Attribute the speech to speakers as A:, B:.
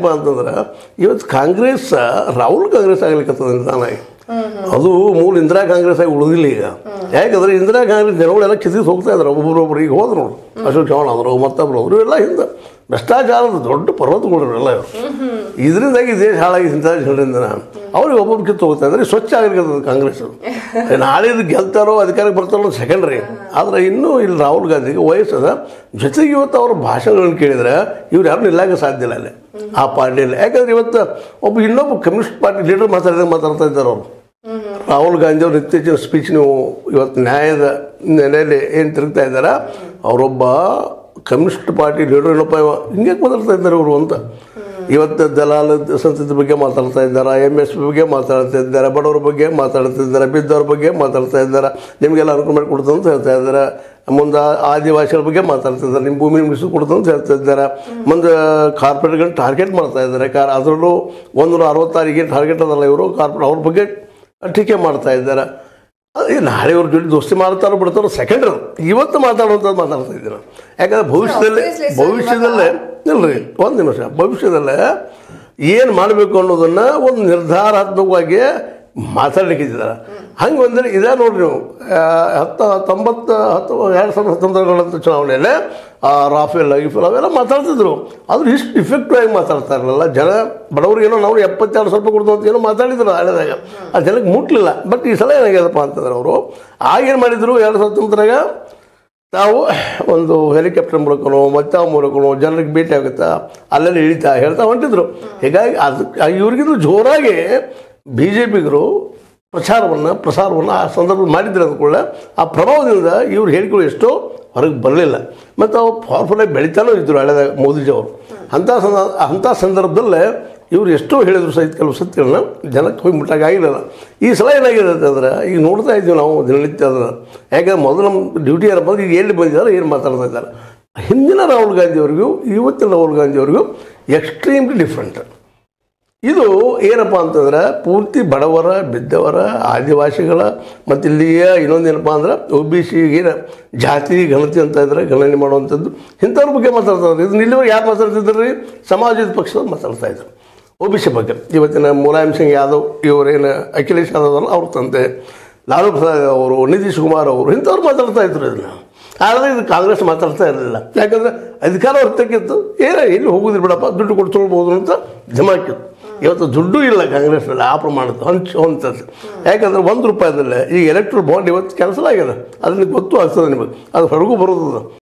A: ಅಂತಂದ್ರೆ ಇವತ್ತು ಕಾಂಗ್ರೆಸ್ ರಾಹುಲ್ ಕಾಂಗ್ರೆಸ್ ಆಗ್ಲಿಕ್ಕತ್ತದ ನಿಧಾನಾಗಿ ಅದು ಮೂಲ ಇಂದಿರಾ ಕಾಂಗ್ರೆಸ್ ಆಗಿ ಉಳಿದಿಲ್ಲ ಈಗ. ಯಾಕಂದ್ರೆ ಇಂದಿರಾ ಕಾಂಗ್ರೆಸ್ ಜನಗಳೆಲ್ಲ ಕಿಸಿದು ಹೋಗ್ತಾ ಇದ್ದಾರೆ. ಒಬ್ಬೊಬ್ಬರು ಈಗ ಹೋದ್ರು ನೋಡು, ಅಶೋಕ್ ಚವ್ಹಾಣ್ ಆದರು, ಮತ್ತೊಬ್ಬರು ಅವರು ಎಲ್ಲ ಹಿಂದೆ ಭ್ರಷ್ಟಾಚಾರದ ದೊಡ್ಡ ಪರ್ವತಗಳು ಎಲ್ಲ ಇವರು. ಇದರಿಂದಾಗಿ ದೇಶ ಹಾಳಾಗಿ ಇಂಥ ಜನರಿಂದ ಅವ್ರಿಗೆ ಒಬ್ಬೊಬ್ಬರು ಕಿತ್ತು ಹೋಗ್ತಾ ಇದ್ದಾರೆ. ಸ್ವಚ್ಛ ಆಗಿರ್ತದೆ ಕಾಂಗ್ರೆಸ್. ನಾಳೆ ಇದು ಗೆಲ್ತಾರೋ ಅಧಿಕಾರಕ್ಕೆ ಬರ್ತಾರೋ ಸೆಕೆಂಡ್ರಿ. ಆದರೆ ಇನ್ನೂ ಇಲ್ಲಿ ರಾಹುಲ್ ಗಾಂಧಿಗೆ ವಯಸ್ಸದ ಜೊತೆಗೆ ಇವತ್ತು ಅವ್ರ ಭಾಷಣಗಳನ್ನು ಕೇಳಿದರೆ ಇವ್ರು ಯಾರು ನಿಲ್ಲಕ್ಕೆ ಸಾಧ್ಯ ಇಲ್ಲ ಅಲ್ಲಿ ಆ ಪಾರ್ಟಿಯಲ್ಲಿ. ಯಾಕಂದ್ರೆ ಇವತ್ತು ಇನ್ನೊಬ್ಬ ಕಮ್ಯುನಿಸ್ಟ್ ಪಾರ್ಟಿ ಲೀಡರ್ ಮಾತಾಡ್ತಾ ಇದ್ದಾರೆ ಅವರು. ರಾಹುಲ್ ಗಾಂಧಿ ಅವ್ರ ಇತ್ತೀಚಿನ ಸ್ಪೀಚ್ ನೀವು ಇವತ್ತು ನ್ಯಾಯದ ನೆಲೆಯಲ್ಲಿ ಏನು ತಿರುಗ್ತಾ ಇದ್ದಾರೆ, ಅವರೊಬ್ಬ ಕಮ್ಯುನಿಸ್ಟ್ ಪಾರ್ಟಿ ಲೀಡರ್ ಏನಪ್ಪ ಹಿಂಗೆ ಮಾತಾಡ್ತಾ ಇದ್ದಾರೆ ಅವರು ಅಂತ. ಇವತ್ತು ದಲಾಲ ಸಂತತಿ ಬಗ್ಗೆ ಮಾತಾಡ್ತಾ ಇದ್ದಾರೆ, MSP ಬಗ್ಗೆ ಮಾತಾಡ್ತಾ ಇದ್ದಾರೆ, ಬಡವರ ಬಗ್ಗೆ ಮಾತಾಡ್ತಾ ಇದ್ದಾರೆ, ಬಿದ್ದವ್ರ ಬಗ್ಗೆ ಮಾತಾಡ್ತಾ ಇದ್ದಾರೆ, ನಿಮಗೆಲ್ಲ ಅನುಕೂಲ ಮಾಡಿ ಕೊಡ್ತು ಅಂತ ಹೇಳ್ತಾ ಇದ್ದಾರೆ. ಮುಂದೆ ಆದಿವಾಸಿಗಳ ಬಗ್ಗೆ ಮಾತಾಡ್ತಾ ಇದ್ದಾರೆ, ನಿಮ್ಮ ಭೂಮಿ ಮಿಸು ಕೊಡ್ತು ಅಂತ ಹೇಳ್ತಾ ಇದ್ದಾರೆ. ಮುಂದೆ ಕಾರ್ಪೊರೇಟ್ಗಳನ್ನ ಟಾರ್ಗೆಟ್ ಮಾಡ್ತಾ ಇದ್ದಾರೆ. ಅದರಲ್ಲೂ 166 ಟಾರ್ಗೆಟ್ ಅದಲ್ಲ ಇವರು ಕಾರ್ಪೊರೇಟ್, ಅವ್ರ ಬಗ್ಗೆ ಟೀಕೆ ಮಾಡ್ತಾ ಇದ್ದಾರೆ. ನಾಳೆ ಅವ್ರ ಜೊತೆ ದೋಸ್ತಿ ಮಾಡ್ತಾರೋ ಬಿಡ್ತಾರೋ ಸೆಕೆಂಡ್ರಿ. ಇವತ್ತು ಮಾತಾಡುವಂಥದ್ದು ಮಾತಾಡ್ತಾ ಇದ್ದೀರ. ಯಾಕಂದ್ರೆ ಭವಿಷ್ಯದಲ್ಲೇ ಇಲ್ಲರಿ ಒಂದು ನಿಮಿಷ, ಭವಿಷ್ಯದಲ್ಲೇ ಏನು ಮಾಡಬೇಕು ಅನ್ನೋದನ್ನು ಒಂದು ನಿರ್ಧಾರಾತ್ಮಕವಾಗಿ ಮಾತಾಡ್ಲಿಕ್ಕಿದ್ದಾರೆ. ಹಂಗೆ ಒಂದರೆ ಇದೇ ನೋಡ್ರಿ ನೀವು 2019 ಚುನಾವಣೆಯಲ್ಲೇ ರಾಫೇಲ್ ಅವೆಲ್ಲ ಮಾತಾಡ್ತಿದ್ರು. ಆದ್ರೆ ಇಷ್ಟು ಇಫೆಕ್ಟಿವ್ ಆಗಿ ಮಾತಾಡ್ತಾ ಇರಲಿಲ್ಲ ಜನ. ಬಡವ್ರಿಗೆ ಏನೋ ನಾವು 72 ರೂಪಾಯಿ ಕೊಡ್ತು ಅಂತ ಏನೋ ಮಾತಾಡಿದ್ರು ಹಳೆದಾಗ, ಆ ಜನಕ್ಕೆ ಮುಟ್ಲಿಲ್ಲ. ಬಟ್ ಈ ಸಲ ಏನಾಗ್ಯದಪ್ಪ ಅಂತಂದ್ರೆ ಅವರು ಆಗೇನು ಮಾಡಿದರು 2019 ನಾವು ಒಂದು ಹೆಲಿಕಾಪ್ಟರ್ ಮೂಲಕನೋ ಮತ್ತು ಮೂಲಕನೋ ಜನರಿಗೆ ಭೇಟಿ ಆಗುತ್ತಾ ಅಲ್ಲೆಲ್ಲ ಇಳಿತಾ ಹೇಳ್ತಾ ಹೊಂಟಿದ್ರು. ಹೀಗಾಗಿ ಇವ್ರಿಗಿಂತ ಜೋರಾಗಿ BJPಗರು ಪ್ರಸಾರವನ್ನು ಆ ಸಂದರ್ಭದಲ್ಲಿ ಮಾಡಿದ್ರು ಅಂದ್ಕೊಳ್ಳೆ. ಆ ಪ್ರಭಾವದಿಂದ ಇವ್ರು ಹೇಳಿಕೆಗಳು ಎಷ್ಟೋ ಹೊರಗೆ ಬರಲಿಲ್ಲ. ಮತ್ತು ಅವ್ರು ಪವರ್ಫುಲ್ಲಾಗಿ ಬೆಳೀತಾನೂ ಇದ್ದರು ಹಳೆದಾಗ ಮೋದಿಜಿಯವರು. ಅಂಥ ಸಂದರ್ಭದಲ್ಲೇ ಇವರು ಎಷ್ಟೋ ಹೇಳಿದ್ರು ಸಹಿತ ಕೆಲವು ಸತ್ಯಗಳನ್ನ ಜನಕ್ಕೆ ಹೋಗಿ ಮುಟ್ಟಾಗಿಲ್ಲ. ಈ ಸಲ ಏನಾಗಿದೆ ಅಂತಂದ್ರೆ ಈಗ ನೋಡ್ತಾ ಇದ್ದೀವಿ ನಾವು ದಿನನಿತ್ಯ ಅದನ್ನು. ಯಾಕಂದ್ರೆ ಮೊದಲು ನಮ್ಮ ಡ್ಯೂಟಿ ಯಾರು ಬಂದು ಈಗ ಎಲ್ಲಿ ಬಂದಿದ್ದಾರೆ ಏನು ಮಾತಾಡ್ತಾ ಇದ್ದಾರೆ. ಹಿಂದಿನ ರಾಹುಲ್ ಗಾಂಧಿಯವ್ರಿಗೂ ಇವತ್ತಿನ ರಾಹುಲ್ ಗಾಂಧಿಯವ್ರಿಗೂ ಎಕ್ಸ್ಟ್ರೀಮ್ಲಿ ಡಿಫ್ರೆಂಟ್. ಇದು ಏನಪ್ಪ ಅಂತಂದ್ರೆ ಪೂರ್ತಿ ಬಡವರ, ಬಿದ್ದವರ, ಆದಿವಾಸಿಗಳ ಮತ್ತು ಇಲ್ಲಿಯ ಇನ್ನೊಂದೇನಪ್ಪ ಅಂದ್ರೆ OBC ಏನು ಜಾತಿ ಗಣತಿ ಅಂತ ಇದ್ದಾರೆ, ಗಣನೆ ಮಾಡುವಂಥದ್ದು ಇಂಥವ್ರ ಬಗ್ಗೆ ಮಾತಾಡ್ತಾ ಇದ್ದಾರೆ. ಇದನ್ನ ಇಲ್ಲಿವರೆಗೆ ಯಾರು ಮಾತಾಡ್ತಿದ್ರು ರೀ? ಸಮಾಜದ ಪಕ್ಷದವ್ರು ಮಾತಾಡ್ತಾ ಇದ್ರು OBC ಬಗ್ಗೆ. ಇವತ್ತಿನ ಮುಲಾಯಂ ಸಿಂಗ್ ಯಾದವ್ ಇವರೇನು ಅಖಿಲೇಶ್ ಯಾದವ್ ಅವ್ರ ತಂದೆ, ಲಾಲು ಪ್ರಸಾದ್ ಅವರು, ನಿತೀಶ್ ಕುಮಾರ್ ಅವರು ಇಂಥವ್ರು ಮಾತಾಡ್ತಾ ಇದ್ರು ಇದನ್ನು. ಆದರೆ ಇದು ಕಾಂಗ್ರೆಸ್ ಮಾತಾಡ್ತಾ ಇರಲಿಲ್ಲ. ಯಾಕಂದರೆ ಅಧಿಕಾರ ಹೊರತಕ್ಕಿತ್ತು, ಎಲ್ಲಿ ಹೋಗೋದಿಲ್ಲ ಬಿಡಪ್ಪ, ದುಡ್ಡು ಕೊಡ್ತೊಳ್ಬೋದು ಅಂತ ಜಮಾಕಿತ್ತು. ಇವತ್ತು ದುಡ್ಡು ಇಲ್ಲ ಕಾಂಗ್ರೆಸ್ನಲ್ಲಿ ಆ ಪ್ರಮಾಣದ ಹೊಂಚದ್ದು. ಯಾಕಂದರೆ ₹1 ಈಗ ಎಲೆಕ್ಟ್ರಲ್ ಬಾಂಡ್ ಇವತ್ತು ಕ್ಯಾನ್ಸಲ್ ಆಗಿದೆ. ಅದನ್ನ ಗೊತ್ತು ಆಗ್ತದೆ ನಿಮಗೆ, ಅದು ಹೊರಗೂ ಬರೋದು.